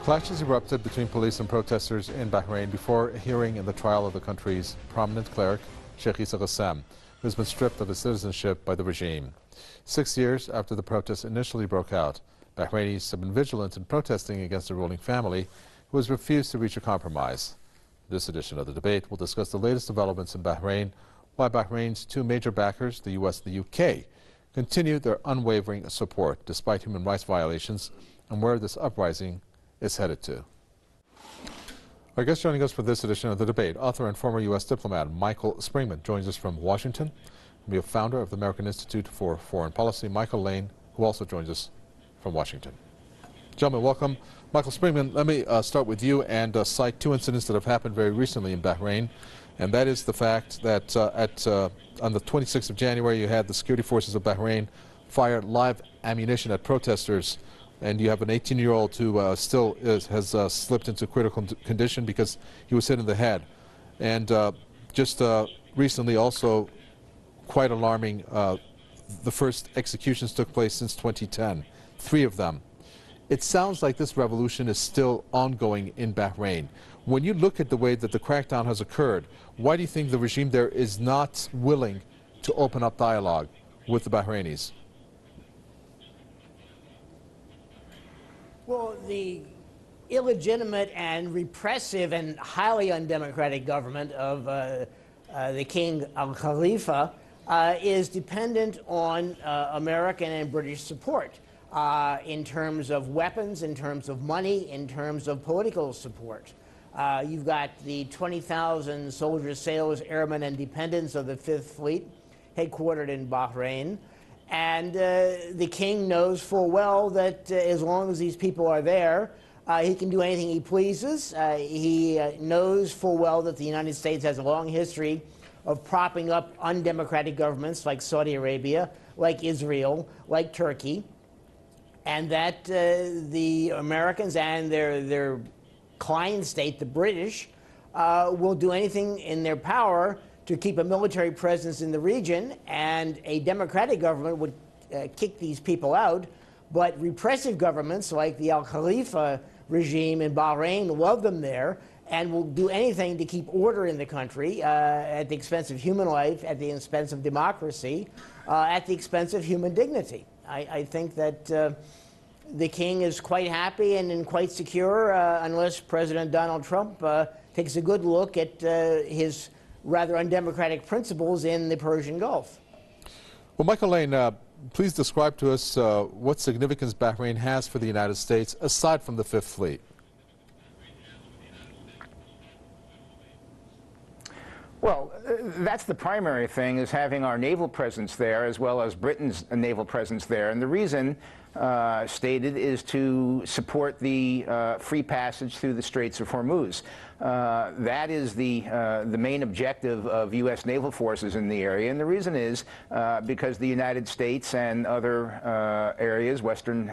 Clashes erupted between police and protesters in Bahrain before a hearing in the trial of the country's prominent cleric, Sheikh Issa Ghassam, who has been stripped of his citizenship by the regime. 6 years after the protests initially broke out, Bahrainis have been vigilant in protesting against the ruling family, who has refused to reach a compromise. This edition of the debate will discuss the latest developments in Bahrain, why Bahrain's two major backers, the U.S. and the U.K., continue their unwavering support despite human rights violations, and where this uprising is headed to. Our guest joining us for this edition of the debate, author and former U.S. diplomat Michael Springman, joins us from Washington. We have founder of the American Institute for Foreign Policy, Michael Lane, who also joins us from Washington. Gentlemen, welcome. Michael Springman, let me start with you and cite two incidents that have happened very recently in Bahrain. And that is the fact that on the 26th of January, you had the security forces of Bahrain fire live ammunition at protesters. And you have an 18-year-old who still has slipped into critical condition because he was hit in the head. And just recently also, quite alarming, the first executions took place since 2010, 3 of them. It sounds like this revolution is still ongoing in Bahrain. When you look at the way that the crackdown has occurred, why do you think the regime there is not willing to open up dialogue with the Bahrainis? Well, the illegitimate and repressive and highly undemocratic government of the King Al Khalifa is dependent on American and British support in terms of weapons, in terms of money, in terms of political support. You've got the 20,000 soldiers, sailors, airmen, and dependents of the Fifth Fleet headquartered in Bahrain. And the king knows full well that as long as these people are there, he can do anything he pleases. He knows full well that the United States has a long history of propping up undemocratic governments like Saudi Arabia, like Israel, like Turkey, and that the Americans and their client state, the British, will do anything in their power to keep a military presence in the region, and a democratic government would kick these people out. But repressive governments like the Al Khalifa regime in Bahrain love them there and will do anything to keep order in the country at the expense of human life, at the expense of democracy, at the expense of human dignity. I think that the king is quite happy and quite secure unless President Donald Trump takes a good look at his rather undemocratic principles in the Persian Gulf. Well, Michael Lane, please describe to us what significance Bahrain has for the United States aside from the Fifth Fleet. Well, that's the primary thing, is having our naval presence there as well as Britain's naval presence there. And the reason stated is to support the free passage through the Straits of Hormuz. That is the main objective of U.S. naval forces in the area, and the reason is because the United States and other areas, Western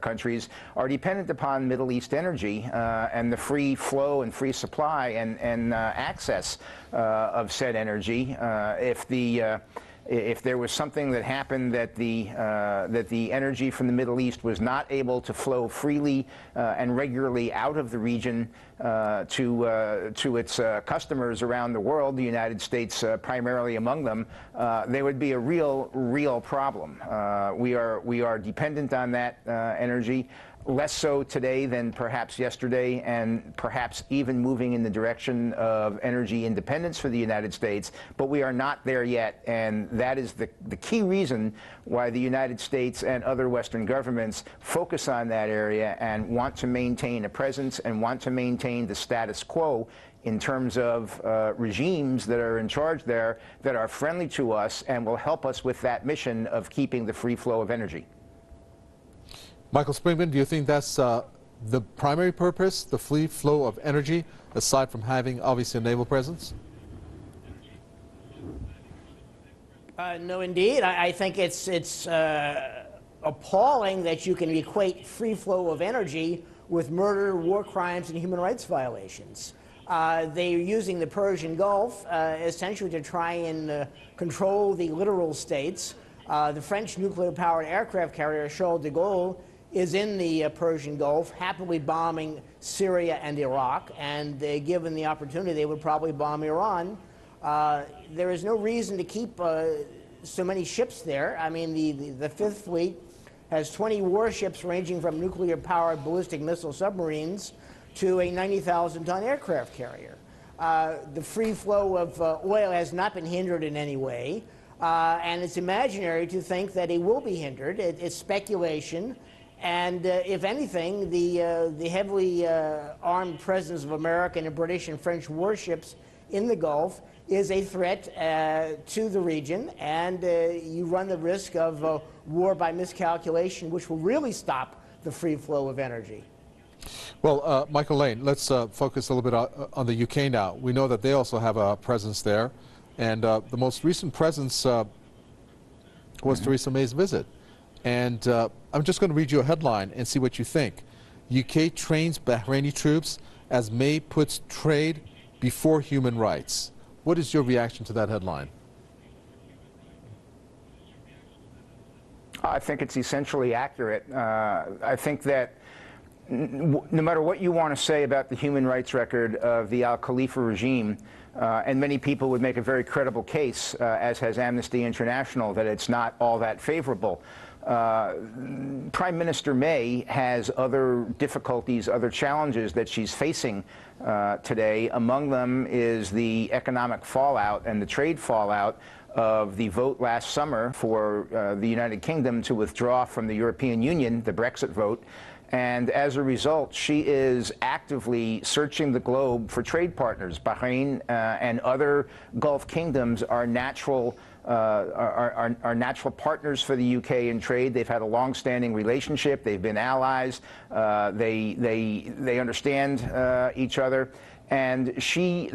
countries, are dependent upon Middle East energy and the free flow and free supply and access of said energy. If there was something that happened that the energy from the Middle East was not able to flow freely and regularly out of the region to its customers around the world, the United States primarily among them, there would be a real problem. We are dependent on that energy. Less so today than perhaps yesterday, and perhaps even moving in the direction of energy independence for the United States, but we are not there yet, and that is the key reason why the United States and other Western governments focus on that area and want to maintain a presence and want to maintain the status quo in terms of regimes that are in charge there that are friendly to us and will help us with that mission of keeping the free flow of energy. Michael Springman, do you think that's the primary purpose, the free flow of energy, aside from having, obviously, a naval presence? No, indeed. I think it's appalling that you can equate free flow of energy with murder, war crimes, and human rights violations. They're using the Persian Gulf essentially to try and control the littoral states. The French nuclear-powered aircraft carrier Charles de Gaulle is in the Persian Gulf, happily bombing Syria and Iraq, and given the opportunity, they would probably bomb Iran. There is no reason to keep so many ships there. I mean, the Fifth Fleet has 20 warships ranging from nuclear-powered ballistic missile submarines to a 90,000-ton aircraft carrier. The free flow of oil has not been hindered in any way, and it's imaginary to think that it will be hindered. It's speculation. And if anything, the heavily armed presence of American and British and French warships in the Gulf is a threat to the region, and you run the risk of war by miscalculation, which will really stop the free flow of energy. Well, Michael Lane, let's focus a little bit on the UK now. We know that they also have a presence there, and the most recent presence was Theresa May's visit. And I'm just going to read you a headline and see what you think. UK trains Bahraini troops as May puts trade before human rights. What is your reaction to that headline? I think it's essentially accurate. I think that no matter what you want to say about the human rights record of the Al-Khalifa regime, and many people would make a very credible case, as has Amnesty International, that it's not all that favorable. Prime Minister May has other difficulties, other challenges that she's facing today. Among them is the economic fallout and the trade fallout of the vote last summer for the United Kingdom to withdraw from the European Union, the Brexit vote. And as a result, she is actively searching the globe for trade partners. Bahrain and other Gulf kingdoms are natural partners for the UK in trade. They've had a long-standing relationship. They've been allies. They understand each other. And she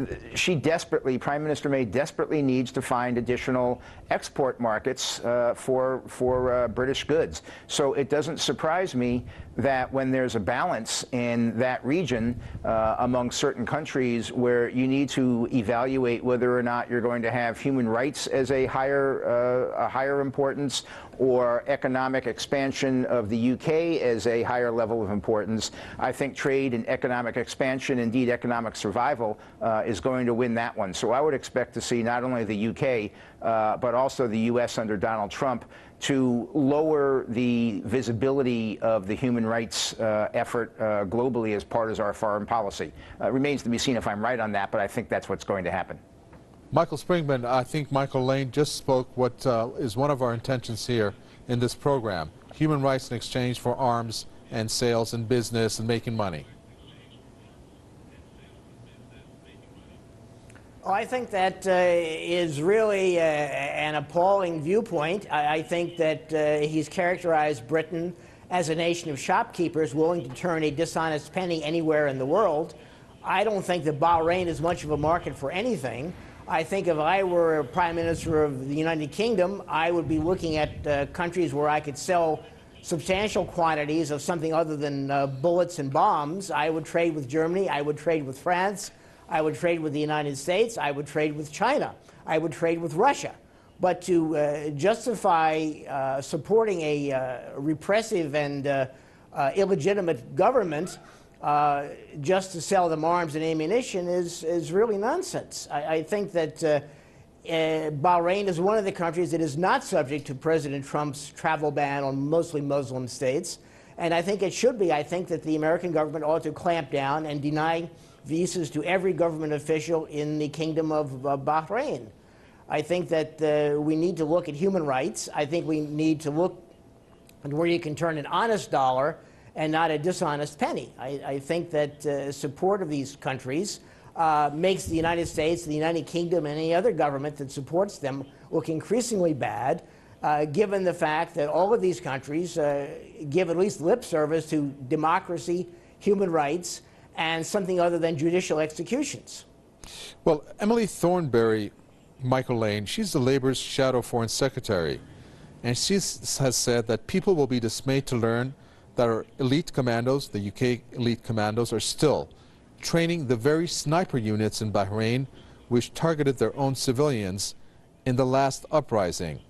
desperately, Prime Minister May desperately needs to find additional export markets for British goods. So it doesn't surprise me that when there's a balance in that region among certain countries where you need to evaluate whether or not you're going to have human rights as a higher importance, or economic expansion of the UK as a higher level of importance, I think trade and economic expansion, indeed economic survival, is going to win that one. So I would expect to see not only the UK, but also the US under Donald Trump to lower the visibility of the human rights effort globally as part of our foreign policy. It remains to be seen if I'm right on that, but I think that's what's going to happen. Michael Springman, I think Michael Lane just spoke what is one of our intentions here in this program: human rights in exchange for arms and sales and business and making money. Oh, I think that is really an appalling viewpoint. I think that he's characterized Britain as a nation of shopkeepers willing to turn a dishonest penny anywhere in the world. I don't think that Bahrain is much of a market for anything. I think if I were Prime Minister of the United Kingdom, I would be looking at countries where I could sell substantial quantities of something other than bullets and bombs. I would trade with Germany. I would trade with France. I would trade with the United States. I would trade with China. I would trade with Russia. But to justify supporting a repressive and illegitimate government just to sell them arms and ammunition is really nonsense. I think that Bahrain is one of the countries that is not subject to President Trump's travel ban on mostly Muslim states, and I think it should be. I think that the American government ought to clamp down and deny visas to every government official in the Kingdom of Bahrain. I think that we need to look at human rights. I think we need to look at where you can turn an honest dollar and not a dishonest penny. I think that support of these countries makes the United States, the United Kingdom, and any other government that supports them look increasingly bad, given the fact that all of these countries give at least lip service to democracy, human rights, and something other than judicial executions. Well, Emily Thornberry, Michael Lane, she's the Labour's shadow foreign secretary, and she has said that people will be dismayed to learn that our elite commandos, the UK elite commandos, are still training the very sniper units in Bahrain which targeted their own civilians in the last uprising.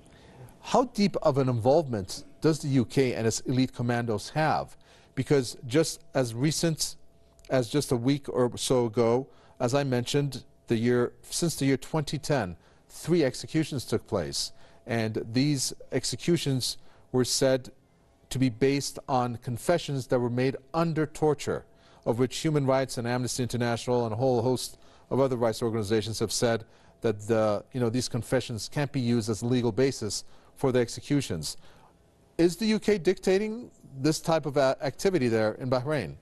How deep of an involvement does the UK and its elite commandos have? Because just as recent as just a week or so ago, as I mentioned, since the year 2010, 3 executions took place. And these executions were said to be based on confessions that were made under torture, of which Human Rights and Amnesty International and a whole host of other rights organizations have said that these confessions can't be used as a legal basis for the executions. Is the UK dictating this type of activity there in Bahrain?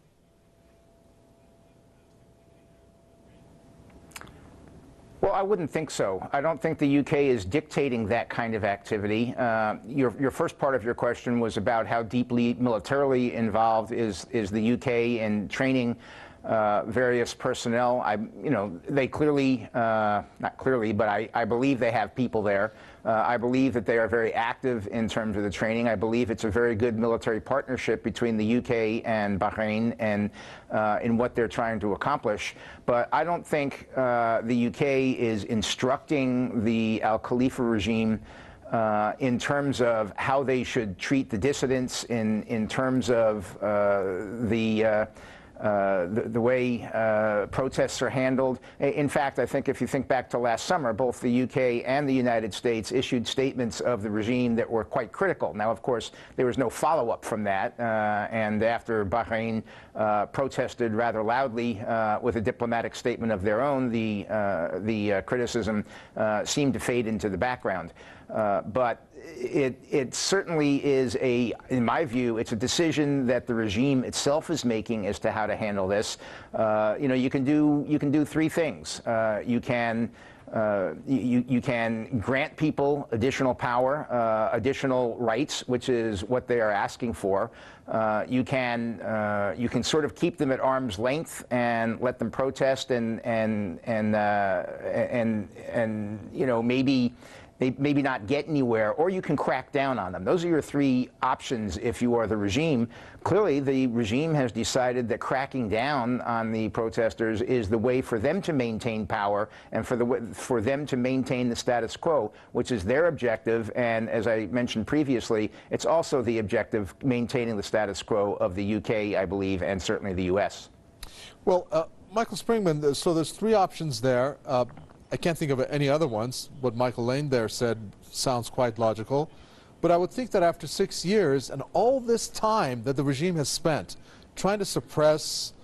Well, I wouldn't think so. I don't think the UK is dictating that kind of activity. Your first part of your question was about how deeply militarily involved is the UK in training various personnel. They clearly, not clearly, but I believe they have people there. I believe that they are very active in terms of the training. I believe it's a very good military partnership between the UK and Bahrain and in what they're trying to accomplish. But I don't think the UK is instructing the Al Khalifa regime in terms of how they should treat the dissidents, in terms of the way protests are handled. In fact, I think if you think back to last summer, both the UK and the United States issued statements of the regime that were quite critical. Now, of course, there was no follow-up from that, and after Bahrain protested rather loudly with a diplomatic statement of their own, the criticism seemed to fade into the background. But it certainly is in my view, it's a decision that the regime itself is making as to how to handle this. You can do 3 things. You can grant people additional power, additional rights, which is what they are asking for. You can sort of keep them at arm's length and let them protest and maybe not get anywhere, or you can crack down on them. Those are your 3 options if you are the regime. Clearly, the regime has decided that cracking down on the protesters is the way for them to maintain power and for them to maintain the status quo, which is their objective. And as I mentioned previously, it's also the objective maintaining the status quo of the UK, I believe, and certainly the US. Well, Michael Springman, so there's 3 options there. I can't think of any other ones. What Michael Lane there said sounds quite logical. But I would think that after 6 years and all this time that the regime has spent trying to suppress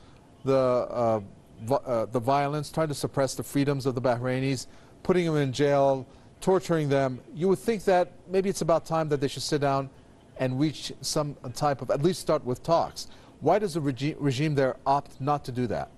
the violence, trying to suppress the freedoms of the Bahrainis, putting them in jail, torturing them, you would think that maybe it's about time that they should sit down and reach some type of, at least start with talks. Why does the regime there opt not to do that?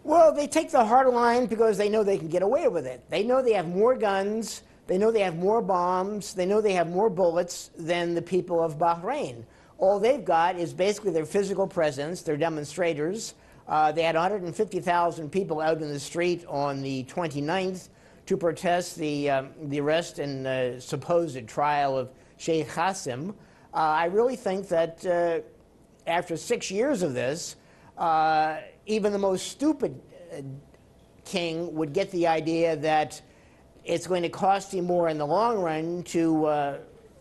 Well, they take the hard line because they know they can get away with it. They know they have more guns, they know they have more bombs, they know they have more bullets than the people of Bahrain. All they've got is basically their physical presence, their demonstrators. They had 150,000 people out in the street on the 29th to protest the arrest and supposed trial of Sheikh Hassim. I really think that after 6 years of this, even the most stupid king would get the idea that it's going to cost him more in the long run to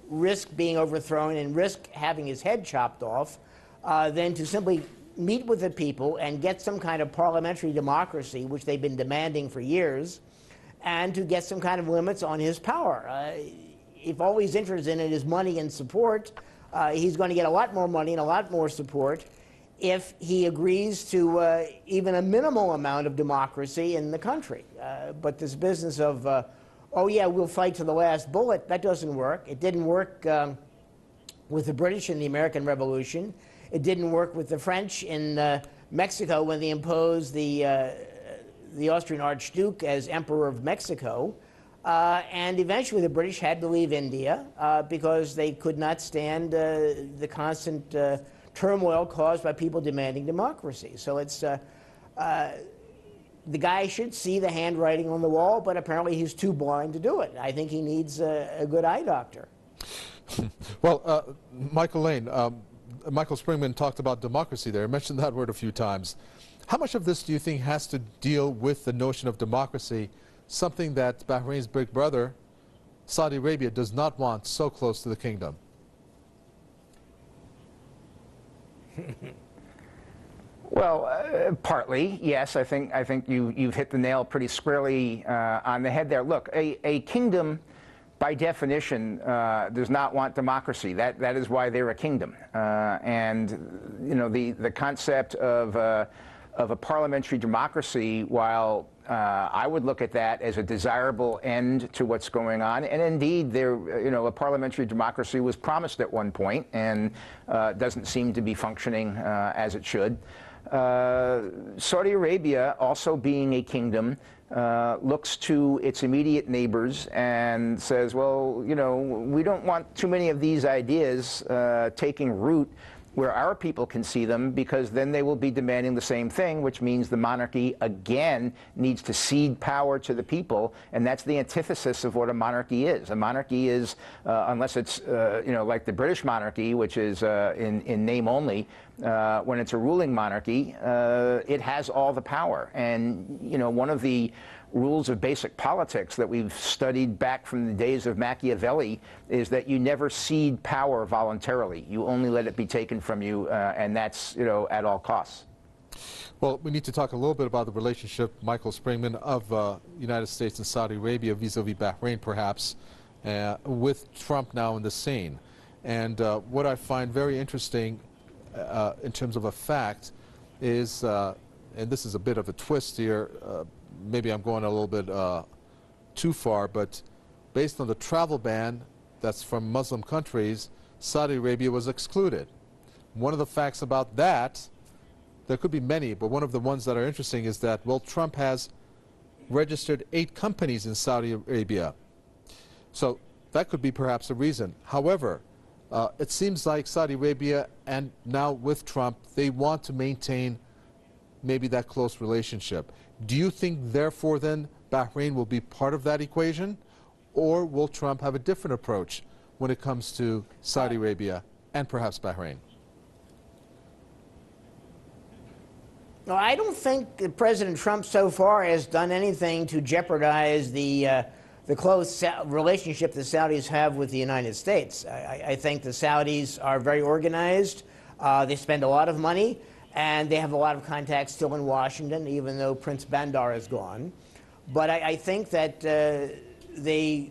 risk being overthrown and risk having his head chopped off than to simply meet with the people and get some kind of parliamentary democracy, which they've been demanding for years, and to get some kind of limits on his power. If all he's interested in is money and support, he's going to get a lot more money and a lot more support if he agrees to even a minimal amount of democracy in the country. But this business of, oh yeah, we'll fight to the last bullet, that doesn't work. It didn't work with the British in the American Revolution. It didn't work with the French in Mexico when they imposed the Austrian Archduke as Emperor of Mexico. And eventually the British had to leave India because they could not stand the constant turmoil caused by people demanding democracy. So it's the guy should see the handwriting on the wall, but apparently he's too blind to do it. I think he needs a good eye doctor. Well, Michael Lane, Michael Springman talked about democracy there. I mentioned that word a few times. How much of this do you think has to deal with the notion of democracy something that Bahrain's big brother, Saudi Arabia, does not want so close to the kingdom? Well, partly, yes. I think you've hit the nail pretty squarely on the head there. Look, a kingdom, by definition, does not want democracy. That is why they're a kingdom. And you know, the concept of a parliamentary democracy, while I would look at that as a desirable end to what's going on, and indeed, a parliamentary democracy was promised at one point, and doesn't seem to be functioning as it should. Saudi Arabia, also being a kingdom, looks to its immediate neighbors and says, well, you know, we don't want too many of these ideas taking root where our people can see them, because then they will be demanding the same thing, which means the monarchy, again, needs to cede power to the people, and that's the antithesis of what a monarchy is. A monarchy is, unless it's, like the British monarchy, which is in name only, when it's a ruling monarchy, it has all the power. And, you know, one of the rules of basic politics that we've studied back from the days of Machiavelli is that you never cede power voluntarily. You only let it be taken from you, and that's, you know, at all costs. Well, we need to talk a little bit about the relationship, Michael Springman, of United States and Saudi Arabia vis-a-vis Bahrain, perhaps, with Trump now in the scene. And what I find very interesting in terms of a fact is, and this is a bit of a twist here, maybe I'm going a little bit too far, but based on the travel ban that's from Muslim countries, Saudi Arabia was excluded. One of the facts about that, there could be many, but one of the ones that are interesting is that, well, Trump has registered 8 companies in Saudi Arabia. So that could be perhaps a reason. However, it seems like Saudi Arabia, and now with Trump, they want to maintain maybe that close relationship. Do you think, therefore, then, Bahrain will be part of that equation? Or will Trump have a different approach when it comes to Saudi Arabia and perhaps Bahrain? No, I don't think that President Trump so far has done anything to jeopardize the close relationship the Saudis have with the United States. I think the Saudis are very organized. They spend a lot of money, and they have a lot of contacts still in Washington, even though Prince Bandar is gone. But I think that they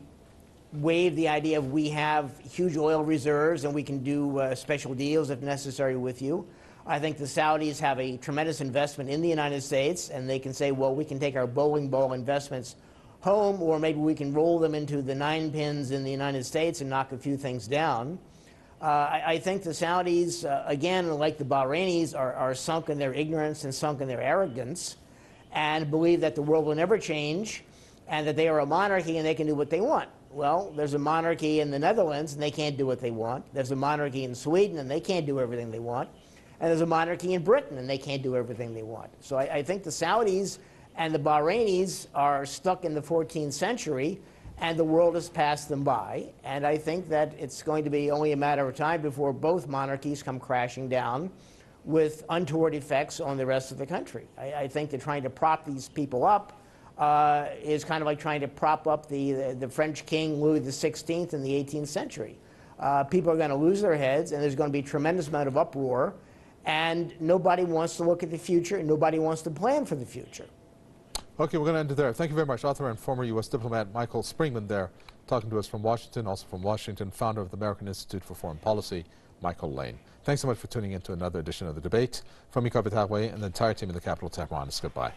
waive the idea of, we have huge oil reserves and we can do special deals if necessary with you. I think the Saudis have a tremendous investment in the United States, and they can say, well, we can take our bowling ball investments home, or maybe we can roll them into the 9 pins in the United States and knock a few things down. I think the Saudis, again, like the Bahrainis, are sunk in their ignorance and sunk in their arrogance, and believe that the world will never change, and that they are a monarchy and they can do what they want. Well, there's a monarchy in the Netherlands, and they can't do what they want. There's a monarchy in Sweden, and they can't do everything they want. And there's a monarchy in Britain, and they can't do everything they want. So I think the Saudis and the Bahrainis are stuck in the 14th century, and the world has passed them by. And I think that it's going to be only a matter of time before both monarchies come crashing down with untoward effects on the rest of the country. I think that trying to prop these people up is kind of like trying to prop up the French king Louis XVI in the 18th century. People are going to lose their heads, and there's going to be a tremendous amount of uproar, and nobody wants to look at the future, and nobody wants to plan for the future. Okay, we're going to end it there. Thank you very much. Author and former U.S. diplomat Michael Springman there, talking to us from Washington, also from Washington, founder of the American Institute for Foreign Policy, Michael Lane. Thanks so much for tuning in to another edition of The Debate. From Mika Vitagwe and the entire team in the capital, Tehran, it's goodbye.